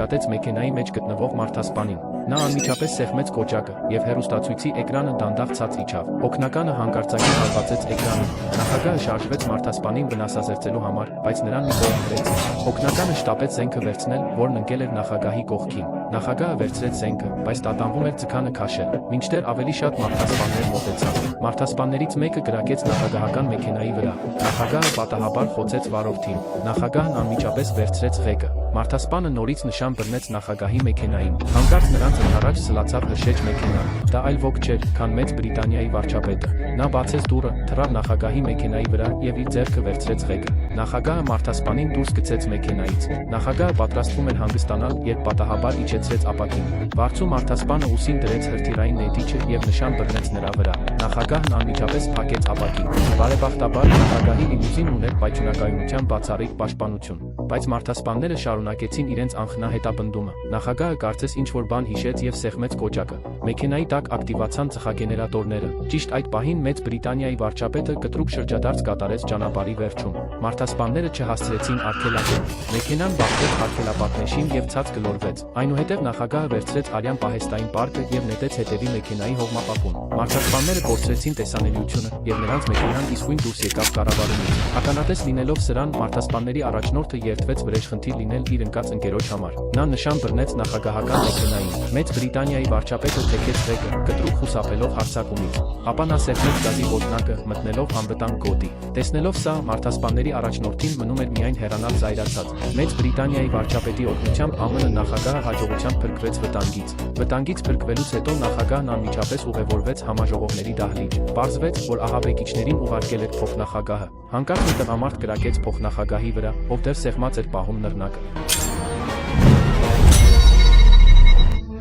նկատեց մեքենայի մեջ գտնվող մարդասպանին։ Նա անմիջապես սեղմեց կոճակը, եւ հեռուստացույցի էկրանը դանդաղ ցած իջավ։ Օգնականը հանկարծակի հարվածեց էկրանին։ Նախագահը շարժվեց մարդասպանին վնասազերծելու համար, բայց նրան մի կողմ դրեց։ Օգնականը շտապեց զենքը վերցնել, որն ընկել էր նախագահի կողքին։ Նախագահը վերցրեց զենքը, բայց տատանվում էր ձգանը քաշել, մինչդեռ ավելի շատ մարդասպաններ մոտեցան։ Մարդասպաններից մեկը գրակեց նախագահական մեքենայի վրա։ Նախագահը պատահաբար խոցեց վարորդին։ Նախագահն անմիջապես վերցրեց ղեկը։ Մարդասպանը նորից նշան բռնեց նախագահի մեքենային։ Հանկարծ նրանց ընդառաջ սլացավ հրշեջ մեքենան։ Դա այլ ոք չէր, քան Մեծ Բրիտանիայի վարչապետը։ Նա բացեց դուռը, թռավ նախագահի մեքենայի վրա եւ իր ձեռքը վերցրեց ղեկը։ Նախագահը մարդասպանին դուրս գցեց մեքենայից։ Նախագահը պատրաստվում էր հանգստանալ, երբ պատահաբար իջեցրեց ապակին։ Վարձու մարդասպանը ուսին դրեց հրթիռային նետիչը եւ նշան բռնեց նրա վրա։ Նախագահն անմիջապես փակեց ապակին։ Բարեբախտաբար նախագահի լիմուզին ուներ պայթյունակայունության բացառիկ պաշտպանություն, բայց մարդասպանները շարունակեցին իրենց անխնա հետապնդումը։ Նախագահը կարծես ինչ-որ բան հիշեց եւ սեղմեց կոճակը։ Մեքենայի տակ ակտիվացան ծխագեներատորները։ Ճիշտ այդ պահին Մեծ Բրիտանիայի վարչապետը կտրուկ շրջադարձ կատարեց ճանապարհի վերջում։ Մարդասպանները չհասցրեցին արգելակել։ Մեքենան բախվեց արգելապատնեշին եւ ցած գլորվեց։ Այնուհետև նախագահը վերցրեց արյան պահեստային պարկը եւ նետեց հետևի մեքենայի հողմապապուն։ Մարդասպանները կորցրեցին տեսանելիությունը եւ նրանց մեքենան իսկույն դուրս եկավ կառավարումից։ Ականատես լինելով սրան, մարդասպանների առաջնորդը երդվեց վրեժխնդիր լինել իր ընկած ընկերոջ համար։ Նա նշան բռնեց նախագահական մեքենային։ Մեծ Բրիտանիայի վարչապետը թեքեց ղեկը, կտրուկ խուսափելով հարձակումից։ Ապա նա սեղմեց գազի ոտնակը, մտնելով անվտանգ գոտի։ Տեսնելով սա, մարդասպանների առաջնորդին մնում էր միայն հեռանալ զայրացած։ Մեծ Բրիտանիայի վարչապետի օգնությամբ ԱՄՆ նախագահը հաջողությամբ փրկվեց վտանգից։ Վտանգից փրկվելուց հետո նախագահն անմիջապես ուղևորվեց համաժողովների դահլիճ։ Պարզվեց, որ ահաբեկիչներին ուղարկել էր փոխնախագահը։ Հանկարծ մի տղամարդ կրակեց փոխնախագահի վրա, ով դեռ սեղմած էր պահում նռնակը։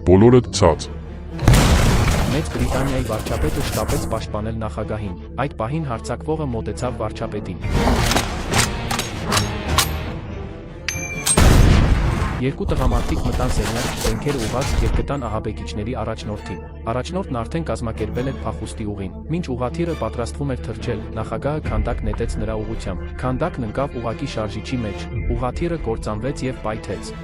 Բոլորը ցած։ Մեծ Բրիտանիայի վարչապետը շտապեց պաշտպանել նախագահին։ Այդ պահին հարձակվողը մոտեցավ վարչապետին։ Երկու տղամարդիկ մտան սենյակ, զենքերը ուղղած եւ գտան ահաբեկիչների առաջնորդին։ Առաջնորդն արդեն կազմակերպել էր փախուստի ուղին։ Մինչ ուղղաթիռը պատրաստվում էր թռչել, նախագահը քանդակ նետեց նրա ուղղությամբ։ Քանդակն ընկավ ուղղակի շարժիչի մեջ։ Ուղղաթիռը կործանվեց եւ պայթեց։